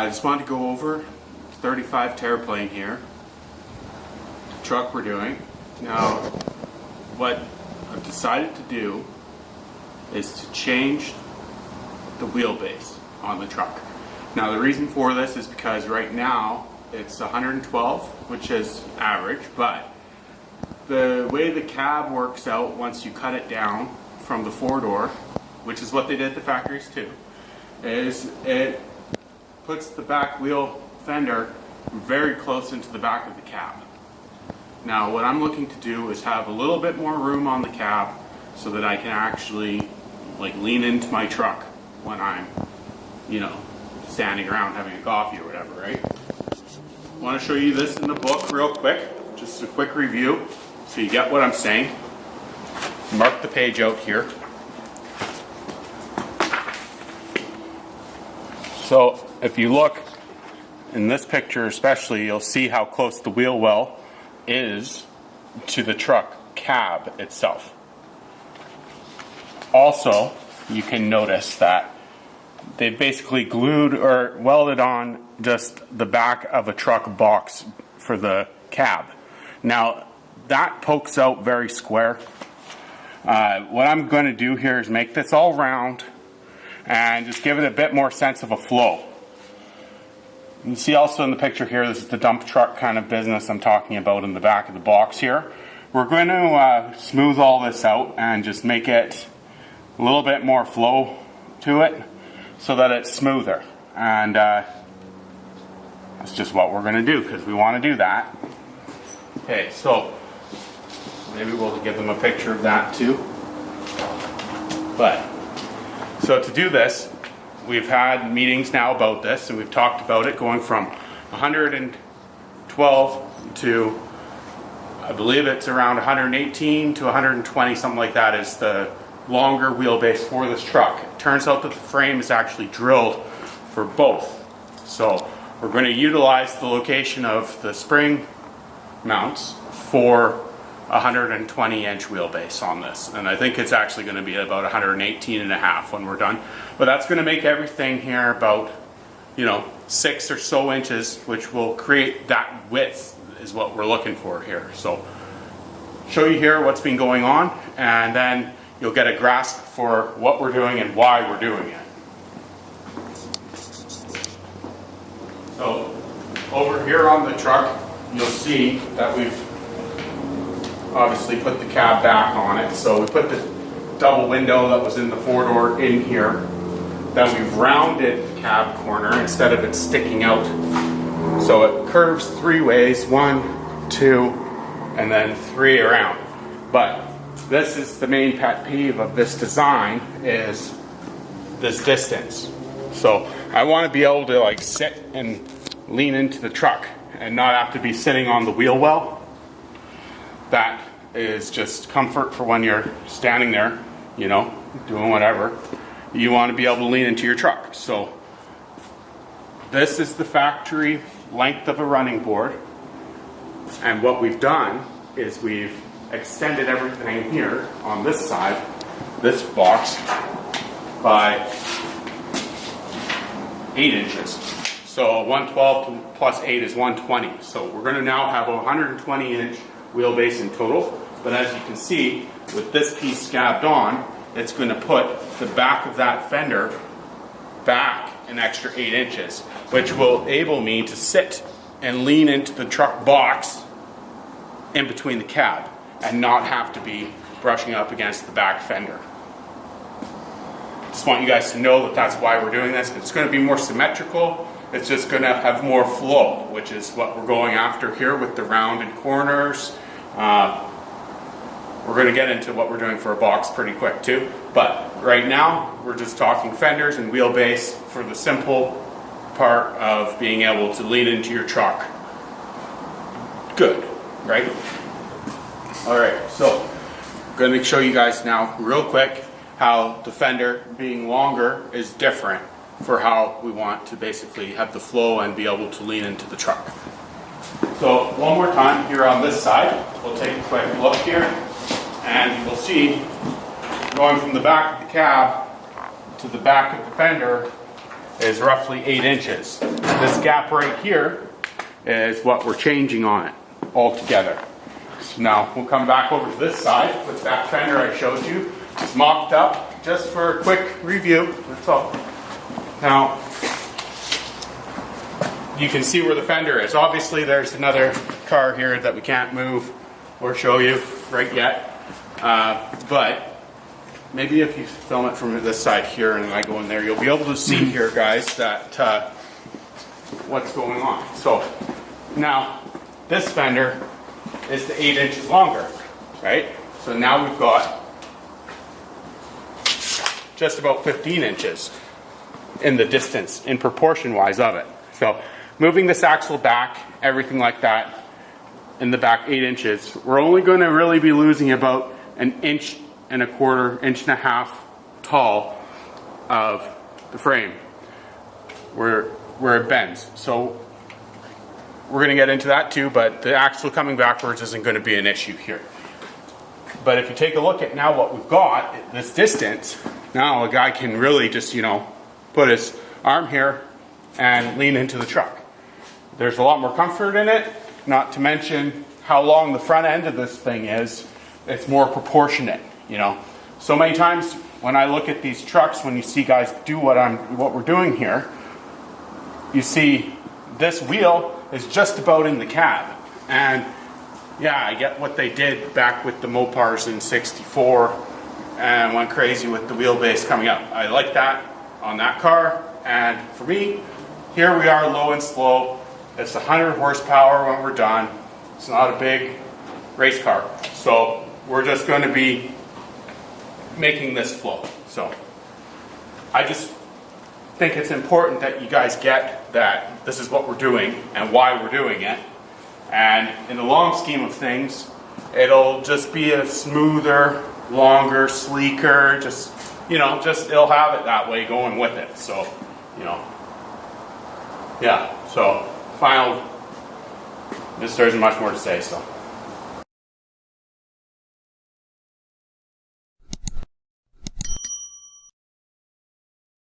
I just wanted to go over 35 Terraplane here, the truck we're doing. Now, what I've decided to do is to change the wheelbase on the truck. Now, the reason for this is because right now it's 112, which is average, but the way the cab works out once you cut it down from the four-door, which is what they did at the factories too, is it puts the back wheel fender very close into the back of the cab. Now, what I'm looking to do is have a little bit more room on the cab so that I can actually lean into my truck when I'm, standing around having a coffee or whatever, right? I want to show you this in the book real quick, just a quick review so you get what I'm saying. Mark the page out here. So if you look in this picture especially, you'll see how close the wheel well is to the truck cab itself. Also, you can notice that they basically glued or welded on just the back of a truck box for the cab. Now, that pokes out very square. What I'm going to do here is make this all round and just give it a bit more sense of a flow. You can see also in the picture here, this is the dump truck kind of business I'm talking about in the back of the box here. We're going to smooth all this out and just make it a little bit more flow to it so that it's smoother. And that's just what we're going to do because we want to do that. Okay, so maybe we'll give them a picture of that too. So to do this, we've had meetings now about this, and we've talked about it going from 112 to, I believe it's around 118 to 120, something like that is the longer wheelbase for this truck. It turns out that the frame is actually drilled for both. So we're going to utilize the location of the spring mounts for 120-inch wheelbase on this, and I think it's actually going to be about 118 and a half when we're done. But that's going to make everything here about 6 or so inches, which will create that width is what we're looking for here. So show you here what's been going on, and then you'll get a grasp for what we're doing and why we're doing it. So over here on the truck, you'll see that we've obviously put the cab back on it. So we put the double window that was in the four-door in here. Then we've rounded the cab corner instead of it sticking out. So it curves 3 ways, 1, 2, and then 3 around. But this is the main pet peeve of this design, is this distance. So I want to be able to sit and lean into the truck and not have to be sitting on the wheel well. That is just comfort for when you're standing there, doing whatever. You want to be able to lean into your truck. So this is the factory length of a running board. And what we've done is we've extended everything here on this side, this box, by 8 inches. So 112 plus 8 is 120. So we're going to now have a 120-inch wheelbase in total. But as you can see, with this piece scabbed on, it's going to put the back of that fender back an extra 8 inches, which will enable me to sit and lean into the truck box in between the cab and not have to be brushing up against the back fender. Just want you guys to know that that's why we're doing this. It's going to be more symmetrical. It's just going to have more flow, which is what we're going after here with the rounded corners. We're going to get into what we're doing for a box pretty quick too. But right now, we're just talking fenders and wheelbase for the simple part of being able to lean into your truck. Good, right? All right, so I'm going to show you guys now real quick how the fender being longer is different for how we want to basically have the flow and be able to lean into the truck. So one more time here on this side, we'll take a quick look here, and you'll see going from the back of the cab to the back of the fender, is roughly 8 inches. This gap right here is what we're changing on it altogether. So now we'll come back over to this side with that fender I showed you. It's mocked up just for a quick review, that's all. Now, you can see where the fender is. Obviously there's another car here that we can't move or show you right yet. But maybe if you film it from this side here and I go in there, you'll be able to see here, guys, that what's going on. So now this fender is the 8 inches longer, right? So now we've got just about 15 inches in the distance, in proportion wise of it. So moving this axle back, everything like that, in the back 8 inches, we're only going to really be losing about 1.25 inches, 1.5 inches tall of the frame where it bends. So we're going to get into that too, but the axle coming backwards isn't going to be an issue here. But if you take a look at now what we've got, this distance, now a guy can really just, put his arm here and lean into the truck. There's a lot more comfort in it, not to mention how long the front end of this thing is. It's more proportionate, So many times when I look at these trucks, when you see guys do what we're doing here, you see this wheel is just about in the cab. And yeah, I get what they did back with the Mopars in '64 and went crazy with the wheelbase coming up. I like that on that car. And for me, here we are low and slow. It's 100 horsepower when we're done. It's not a big race car. So we're just going to be making this flow. So I just think it's important that you guys get that this is what we're doing and why we're doing it. And in the long scheme of things, it'll just be a smoother, longer, sleeker, just it'll have it that way going with it. So, yeah, so final, there isn't much more to say, so.